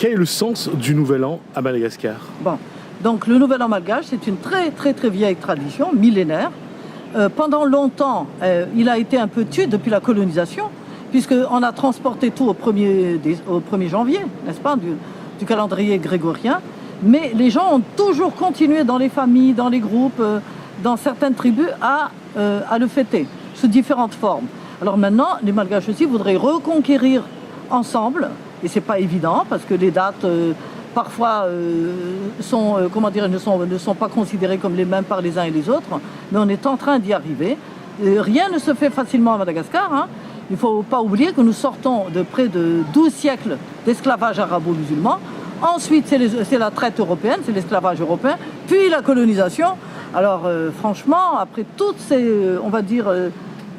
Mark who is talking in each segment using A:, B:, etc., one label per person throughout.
A: Quel est le sens du Nouvel An à Madagascar?
B: Bon, donc le Nouvel An malgache, c'est une très très très vieille tradition, millénaire. Pendant longtemps, il a été un peu tué depuis la colonisation, puisqu'on a transporté tout au 1er janvier, n'est-ce pas, du calendrier grégorien. Mais les gens ont toujours continué dans les familles, dans les groupes, dans certaines tribus, à le fêter, sous différentes formes. Alors maintenant, les Malgaches aussi voudraient reconquérir ensemble, et c'est pas évident, parce que les dates, parfois, ne sont pas considérées comme les mêmes par les uns et les autres, mais on est en train d'y arriver. Rien ne se fait facilement à Madagascar, hein. Il ne faut pas oublier que nous sortons de près de 12 siècles d'esclavage arabo-musulman. Ensuite, c'est la traite européenne, c'est l'esclavage européen, puis la colonisation. Alors, franchement, après tous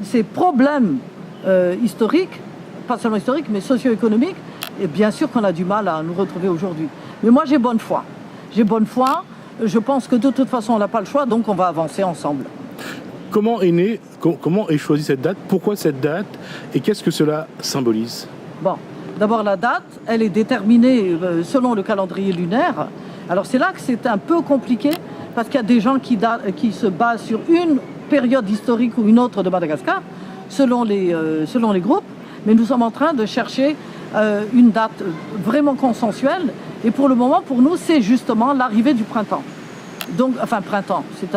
B: ces problèmes historiques, pas seulement historiques, mais socio-économiques, et bien sûr qu'on a du mal à nous retrouver aujourd'hui. Mais moi, j'ai bonne foi. J'ai bonne foi. Je pense que de toute façon, on n'a pas le choix, donc on va avancer ensemble.
A: Comment est choisie cette date? Pourquoi cette date? Et qu'est-ce que cela symbolise?
B: Bon, d'abord la date, elle est déterminée selon le calendrier lunaire. Alors c'est là que c'est un peu compliqué, parce qu'il y a des gens qui se basent sur une période historique ou une autre de Madagascar, selon les groupes. Mais nous sommes en train de chercher une date vraiment consensuelle. Et pour le moment, pour nous, c'est justement l'arrivée du printemps. Donc, enfin, printemps, c'est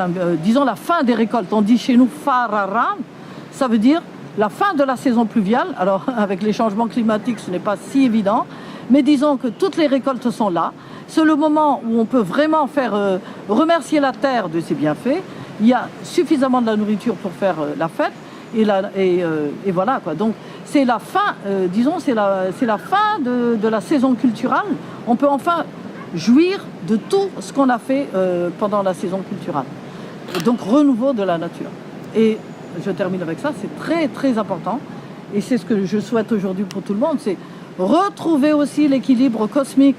B: disons la fin des récoltes. On dit chez nous Fararam, ça veut dire la fin de la saison pluviale. Alors, avec les changements climatiques, ce n'est pas si évident. Mais disons que toutes les récoltes sont là. C'est le moment où on peut vraiment faire remercier la terre de ses bienfaits. Il y a suffisamment de la nourriture pour faire la fête. Et voilà, quoi. Donc, c'est la fin, c'est la fin de la saison culturelle. On peut enfin jouir de tout ce qu'on a fait pendant la saison culturelle. Donc, renouveau de la nature. Et je termine avec ça, c'est très très important. Et c'est ce que je souhaite aujourd'hui pour tout le monde, c'est retrouver aussi l'équilibre cosmique.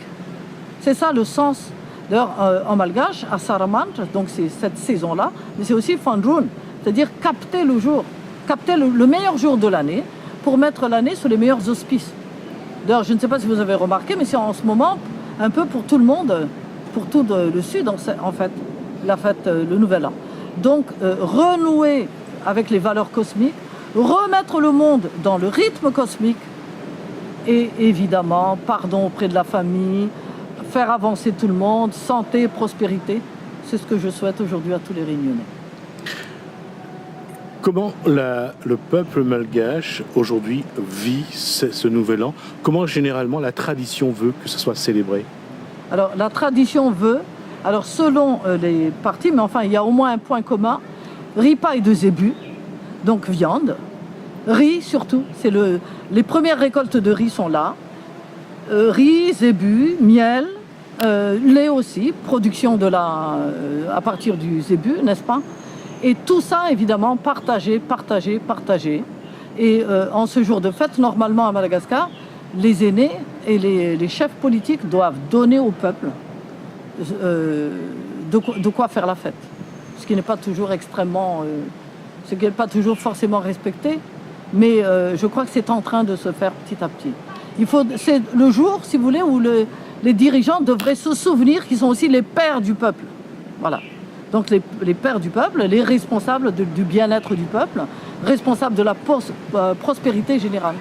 B: C'est ça le sens. D'ailleurs, en malgache, à Saramand, donc c'est cette saison-là, mais c'est aussi Fandrun, c'est-à-dire capter le jour, capter le meilleur jour de l'année pour mettre l'année sur les meilleurs auspices. D'ailleurs, je ne sais pas si vous avez remarqué, mais c'est en ce moment un peu pour tout le monde, pour tout le Sud en fait, la fête, le Nouvel An. Donc, renouer avec les valeurs cosmiques, remettre le monde dans le rythme cosmique et évidemment, pardon auprès de la famille, faire avancer tout le monde, santé, prospérité. C'est ce que je souhaite aujourd'hui à tous les Réunionnais.
A: Comment le peuple malgache aujourd'hui vit ce Nouvel An? Comment généralement la tradition veut que ce soit célébré?
B: Alors la tradition veut, alors selon les parties, mais enfin il y a au moins un point commun, ripaille de zébu, donc viande, riz surtout, les premières récoltes de riz sont là, riz, zébu, miel, lait aussi, production à partir du zébu, n'est-ce pas? Et tout ça, évidemment, partagé. Et en ce jour de fête, normalement à Madagascar, les aînés et les chefs politiques doivent donner au peuple de quoi faire la fête. Ce qui n'est pas toujours ce qui n'est pas toujours forcément respecté, mais je crois que c'est en train de se faire petit à petit. C'est le jour, si vous voulez, où les dirigeants devraient se souvenir qu'ils sont aussi les pères du peuple. Voilà. Donc les pères du peuple, les responsables du bien-être du peuple, responsables de la prospérité générale.